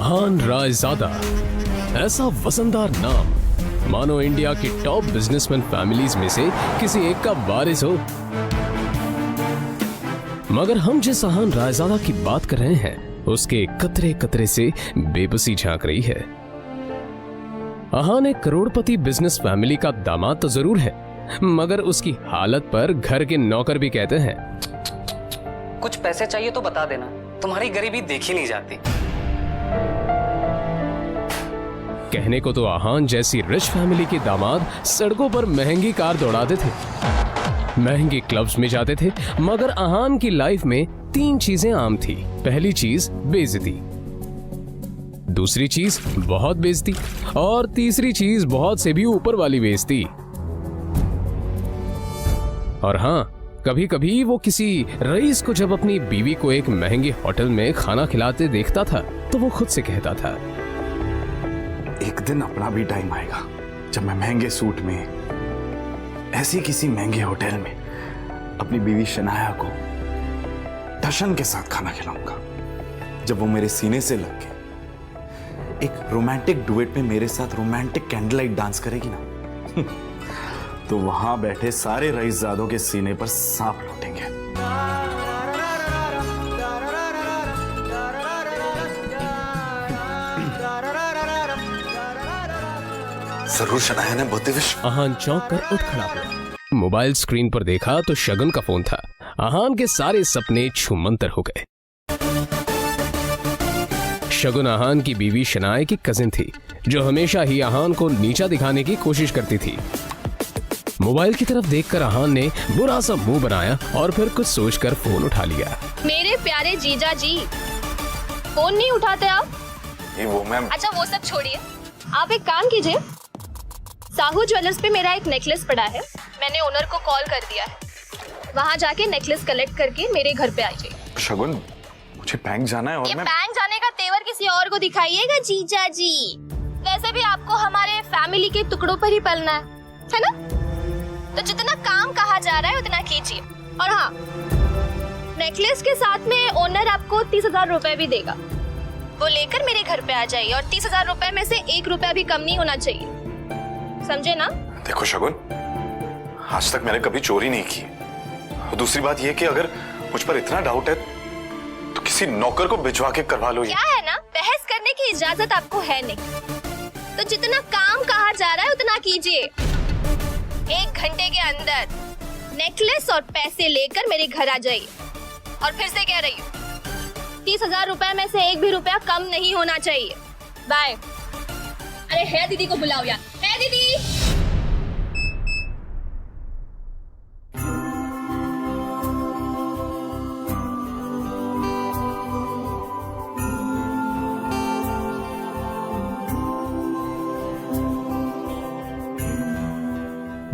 अहान रायजादा, ऐसा वजनदार नाम मानो इंडिया की टॉप बिजनेसमैन फैमिलीज में से किसी एक का वारिस हो। मगर हम जिस अहान रायजादा की बात कर रहे हैं उसके कतरे कतरे से बेबसी झांक रही है। अहान एक करोड़पति बिजनेस फैमिली का दामाद तो जरूर है, मगर उसकी हालत पर घर के नौकर भी कहते हैं, कुछ पैसे चाहिए तो बता देना, तुम्हारी गरीबी देखी नहीं जाती। कहने को तो अहान जैसी रिच फैमिली के दामाद सड़कों पर महंगी कार दौड़ाते थे, महंगे क्लब्स में जाते थे, मगर अहान की लाइफ में 3 चीजें आम थी। पहली चीज बेइज्जती, दूसरी चीज बहुत बेइज्जती, और तीसरी चीज बहुत से भी ऊपर वाली बेइज्जती। और हाँ, कभी कभी वो किसी रईस को जब अपनी बीवी को एक महंगे होटल में खाना खिलाते देखता था तो वो खुद से कहता था, एक दिन अपना भी टाइम आएगा जब मैं महंगे सूट में ऐसी किसी महंगे होटल में अपनी बीवी शनाया को दर्शन के साथ खाना खिलाऊंगा। जब वो मेरे सीने से लग के एक रोमांटिक डुएट में मेरे साथ रोमांटिक कैंडल लाइट डांस करेगी ना तो वहां बैठे सारे रईसजादों के सीने पर सांप लौटेंगे। जरूर शनाया ने बहुत विश। अहान चौंक कर उठ खड़ा हुआ। मोबाइल स्क्रीन पर देखा तो शगुन का फोन था। अहान के सारे सपने छूमंतर हो गए। शगुन अहान की बीवी शनाया की कजिन थी, जो हमेशा ही अहान को नीचा दिखाने की कोशिश करती थी। मोबाइल की तरफ देखकर अहान ने बुरा सा मुंह बनाया और फिर कुछ सोचकर फोन उठा लिया। मेरे प्यारे जीजा जी, फोन नहीं उठाते आप? ये वो मैम। अच्छा वो सब छोड़िए, आप एक काम कीजिए, साहू ज्वेलर्स पे मेरा एक नेकलेस पड़ा है, मैंने ओनर को कॉल कर दिया है, वहाँ जाके नेकलेस कलेक्ट करके मेरे घर पे आइए। शगुन, मुझे बैंक जाना है और ये मैं बैंक जाने का तेवर किसी और को दिखाइएगा जीजा जी। वैसे भी आपको हमारे फैमिली के टुकड़ों पर ही पलना है ना? तो जितना काम कहा जा रहा है उतना कीजिए। और हाँ, नेकलेस के साथ में ओनर आपको 30,000 रुपए भी देगा, वो लेकर मेरे घर पे आ जाइए। और 30,000 रुपए में से 1 रुपया भी कम नहीं होना चाहिए, समझे ना? देखो शगुन, आज तक मैंने कभी चोरी नहीं की। और दूसरी बात यह कि अगर मुझ पर इतना डाउट है तो किसी नौकर को भिजवा के करवा लो। क्या है ना, बहस करने की इजाजत आपको है नहीं। तो जितना काम कहा जा रहा है उतना कीजिए। 1 घंटे के अंदर नेकलेस और पैसे लेकर मेरे घर आ जाइए। और फिर से कह रही हूँ, 30,000 रुपए में से 1 भी रुपया कम नहीं होना चाहिए। बाय। अरे है दीदी को बुलाओ यार, है दीदी।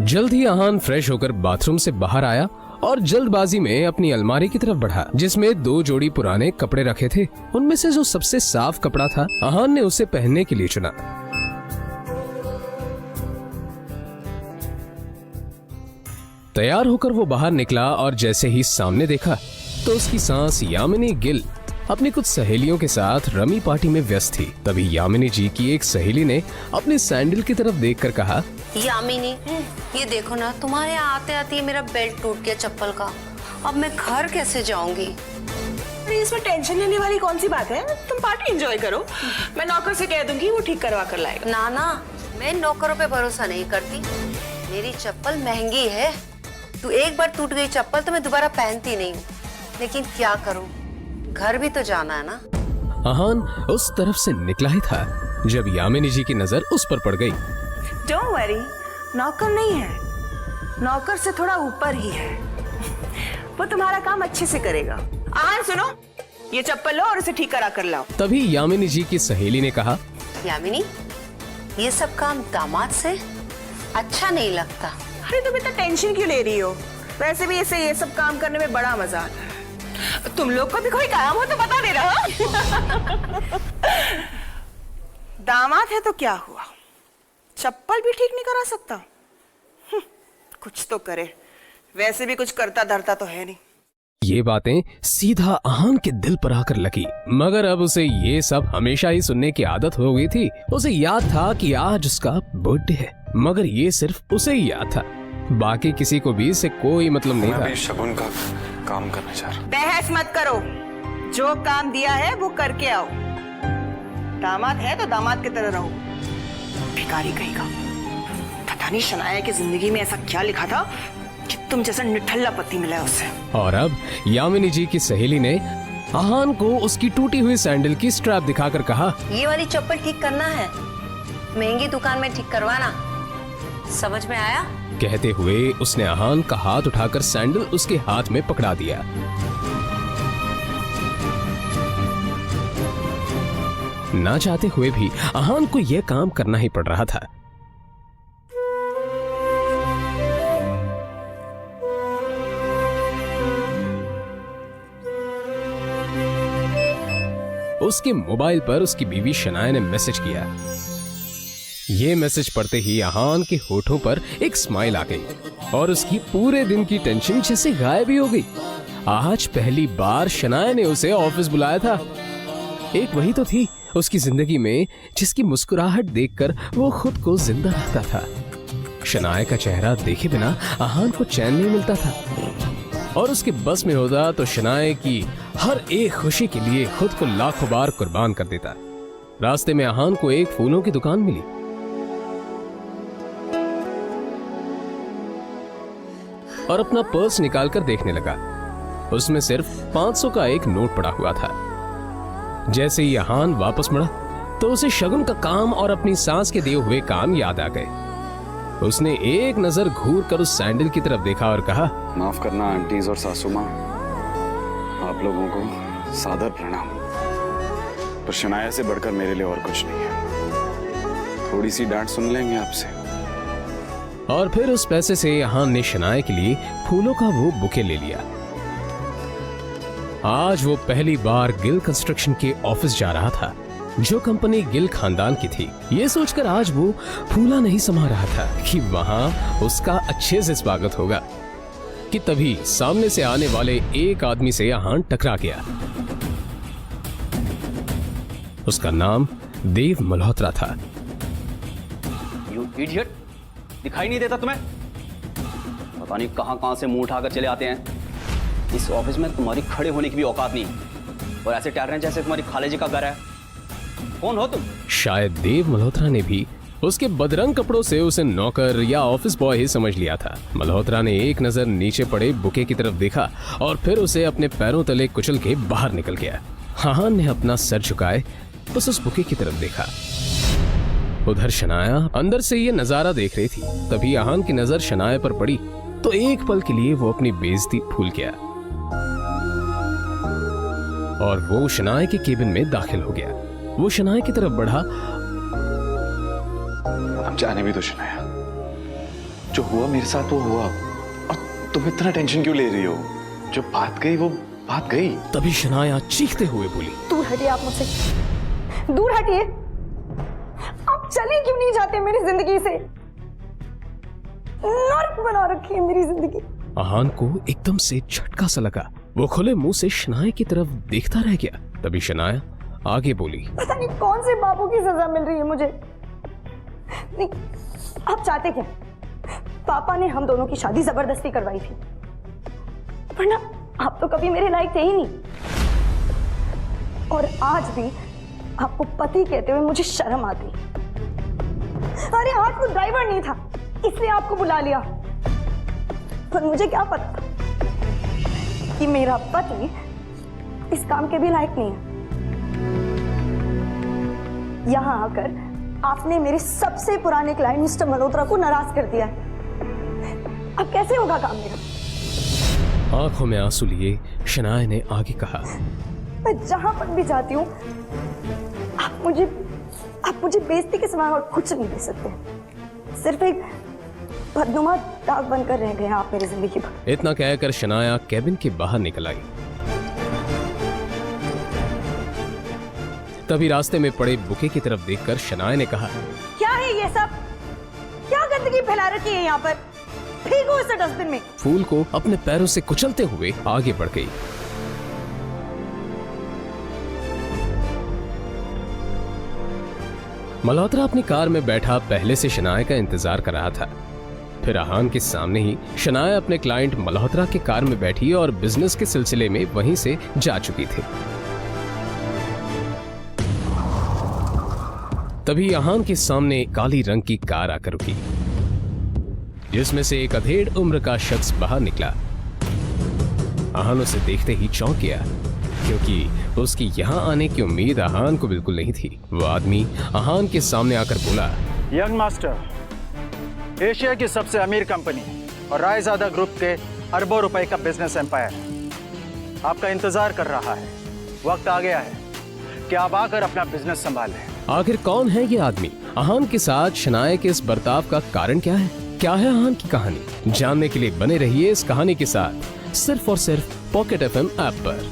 जल्द ही अहान फ्रेश होकर बाथरूम से बाहर आया और जल्दबाजी में अपनी अलमारी की तरफ बढ़ा, जिसमें 2 जोड़ी पुराने कपड़े रखे थे। उनमें से जो सबसे साफ कपड़ा था, अहान ने उसे पहनने के लिए चुना। तैयार होकर वो बाहर निकला और जैसे ही सामने देखा तो उसकी सांस यामिनी गिल अपनी कुछ सहेलियों के साथ रमी पार्टी में व्यस्त थी। तभी यामिनी जी की एक सहेली ने अपने सैंडल की तरफ देखकर कहा, यामिनी, ये देखो ना, तुम्हारे यहाँ आते आते मेरा बेल्ट टूट गया चप्पल का। अब मैं घर कैसे जाऊंगी? अरे इसमें टेंशन लेने वाली कौन सी बात है? तुम पार्टी एंजॉय करो, मैं नौकर से कह दूंगी, वो ठीक करवा कर लाएगा। ना ना, मैं नौकरों पे भरोसा नहीं करती। मेरी चप्पल महंगी है, तू एक बार टूट गई चप्पल तो मैं दोबारा पहनती नहीं हूँ। लेकिन क्या करूँ, घर भी तो जाना है ना। अहान उस तरफ से निकला ही था जब यामिनी जी की नजर उस पर पड़ गई। डोंट वरी, नौकर नहीं है, नौकर से थोड़ा ऊपर ही है, वो तुम्हारा काम अच्छे से करेगा। आहान सुनो, ये चप्पल लो और उसे ठीक करा कर लाओ। तभी यामिनी जी की सहेली ने कहा, यामिनी, ये सब काम दामाद से अच्छा नहीं लगता। अरे तुम इतना टेंशन क्यों ले रही हो? वैसे भी इसे ये सब काम करने में बड़ा मजा आता है। तुम लोग को भी कोई काम हो तो बता दे रहा। दामाद है तो क्या हुआ, चप्पल भी ठीक नहीं करा सकता? कुछ तो करे, वैसे भी कुछ करता धरता तो है नहीं। ये बातें सीधा आहान के दिल पर आकर लगी, मगर अब उसे ये सब हमेशा ही सुनने की आदत हो गई थी। उसे याद था कि आज उसका बर्थडे है, मगर ये सिर्फ उसे ही याद था, बाकी किसी को भी इससे कोई मतलब नहीं मैं था। भी शगुन का काम करना चाह रहा हूँ। बहस मत करो, जो काम दिया है वो करके आओ। दामाद है तो दामाद की तरह रहो। भिखारी कहेगा, पता नहीं शनाया की जिंदगी में ऐसा क्या लिखा था कि तुम जैसा निठल्ला पति मिला है उसे। और अब यामिनी जी की सहेली ने आहान को उसकी टूटी हुई सैंडल की स्ट्रैप दिखाकर कहा, ये वाली चप्पल ठीक करना है, महंगी दुकान में ठीक करवाना, समझ में आया? कहते हुए उसने आहान का हाथ उठाकर सैंडल उसके हाथ में पकड़ा दिया। ना चाहते हुए भी आहान को यह काम करना ही पड़ रहा था। उसके मोबाइल पर उसकी बीवी शनाया ने मैसेज किया। ये मैसेज पढ़ते ही आहान के होठों पर एक स्माइल आ गई और उसकी पूरे दिन की टेंशन जैसे गायब ही हो गई। आज पहली बार शनाया ने उसे ऑफिस बुलाया था। एक वही तो थी उसकी जिंदगी में जिसकी मुस्कुराहट देखकर वो खुद को जिंदा रहता था। शनाया का चेहरा देखे बिना आहान को चैन नहीं मिलता था और उसके बस में होता तो शनाया की हर एक खुशी के लिए खुद को लाखों बार कुर्बान कर देता। रास्ते में आहान को एक फूलों की दुकान मिली और अपना पर्स निकालकर देखने लगा। उसमें सिर्फ 500 का एक नोट पड़ा हुआ था। जैसे ही आहान वापस मुड़ा तो उसे शगुन का काम और अपनी सास के दिए हुए काम याद आ गए। उसने एक नजर घूर कर उस सैंडल की तरफ देखा और कहा, माफ करना आंटीज और सासू माँ, आप लोगों को सादर प्रणाम। पर शनाया से बढ़कर मेरे लिए और कुछ नहीं है। थोड़ी सी डांट सुन लेंगे आपसे। और फिर उस पैसे से आहान ने शनाया के लिए फूलों का वो बुके ले लिया। आज वो पहली बार गिल कंस्ट्रक्शन के ऑफिस जा रहा था, जो कंपनी गिल खानदान की थी। ये सोचकर आज वो फूला नहीं समा रहा था कि वहां उसका अच्छे से स्वागत होगा कि तभी सामने से आने वाले एक आदमी से आहान टकरा गया। उसका नाम देव मल्होत्रा था। यू इडियट, दिखाई नहीं देता तुम्हें? पता नहीं कहां से मुंह उठाकर चले आते हैं। इस ऑफिस में तुम्हारी खड़े होने की भी औकात नहीं और ऐसे टहर रहे हैं जैसे तुम्हारी खाले जी का घर है। कौन हो तुम? शायद देव मल्होत्रा ने भी उसके बदरंग कपड़ों से उसे नौकर या ऑफिस बॉय ही समझ लिया था। मल्होत्रा ने एक नजर नीचे पड़े बुके की तरफ देखा और फिर उसे अपने पैरों तले कुचल के बाहर निकल गया। आहान ने अपना सर झुकाए बस उस बुके की तरफ देखा। उधर शनाया अंदर से ये नजारा देख रही थी। तभी आहान की नजर शनाया पर पड़ी तो एक पल के लिए वो अपनी बेइज्जती भूल गया और वो शनाया के केबिन में दाखिल हो गया। वो शनाया की तरफ बढ़ा। अब जाने भी तो शनाया, जो हुआ मेरे साथ वो हुआ, और तुम इतना टेंशन क्यों ले रही हो? जो बात गई वो बात गई। तभी शनाया चीखते हुए बोली, दूर हटिए आप मुझसे, दूर हटिए। आप चले क्यों नहीं जाते मेरी जिंदगी से? नर्क बना रखी है मेरी जिंदगी। आहान को एकदम से झटका सा लगा। वो खुले मुंह से शनाया की तरफ देखता रह गया। तभी शनाया आगे बोली, पता नहीं कौन से बाबू की सजा मिल रही है मुझे। नहीं, आप चाहते क्या? पापा ने हम दोनों की शादी जबरदस्ती करवाई थी, वरना आप तो कभी मेरे लायक थे ही नहीं। और आज भी आपको पति कहते हुए मुझे शर्म आती। अरे आज वो ड्राइवर नहीं था इसलिए आपको बुला लिया, पर मुझे क्या पता था कि मेरा पति इस काम के भी लायक नहीं है। यहां आकर आपने मेरे सबसे पुराने क्लाइंट मिस्टर मल्होत्रा को नाराज कर दिया है। अब कैसे होगा काम मेरा? आंखों में आंसू लिए शनाया ने आगे कहा, मैं जहां पर भी जाती हूँ आप मुझे बेइज्जती के सिवा और कुछ नहीं दे सकते। सिर्फ एक बदनुमा दाग बनकर रह गए आप मेरी जिंदगी पर। इतना कहकर शनाया केबिन के बाहर निकल आई। तभी रास्ते में पड़े बुके की तरफ देखकर शनाया ने कहा, क्या है ये सब? क्या गंदगी फैला रखी है यहाँ पर? फेंको इसे डस्टबिन में। फूल को अपने पैरों से कुचलते हुए आगे बढ़ गई। मल्होत्रा अपनी कार में बैठा पहले से शनाया का इंतजार कर रहा था। फिर आहान के सामने ही शनाया अपने क्लाइंट मल्होत्रा के कार में बैठी और बिजनेस के सिलसिले में वहीं से जा चुकी थी। तभी आहान के सामने काली रंग की कार आकर रुकी, जिसमें से एक अधेड़ उम्र का शख्स बाहर निकला। आहान उसे देखते ही चौंक गया, क्योंकि उसकी यहाँ आने की उम्मीद आहान को बिल्कुल नहीं थी। वो आदमी आहान के सामने आकर बोला, यंग मास्टर, एशिया की सबसे अमीर कंपनी और रायजादा ग्रुप के अरबों रुपए का बिजनेस एम्पायर आपका इंतजार कर रहा है। वक्त आ गया है कि आप आकर अपना बिजनेस संभालें। आखिर कौन है ये आदमी? आहान के साथ शनाया के इस बर्ताव का कारण क्या है? क्या है आहान की कहानी? जानने के लिए बने रहिए इस कहानी के साथ, सिर्फ और सिर्फ पॉकेट FM ऐप पर।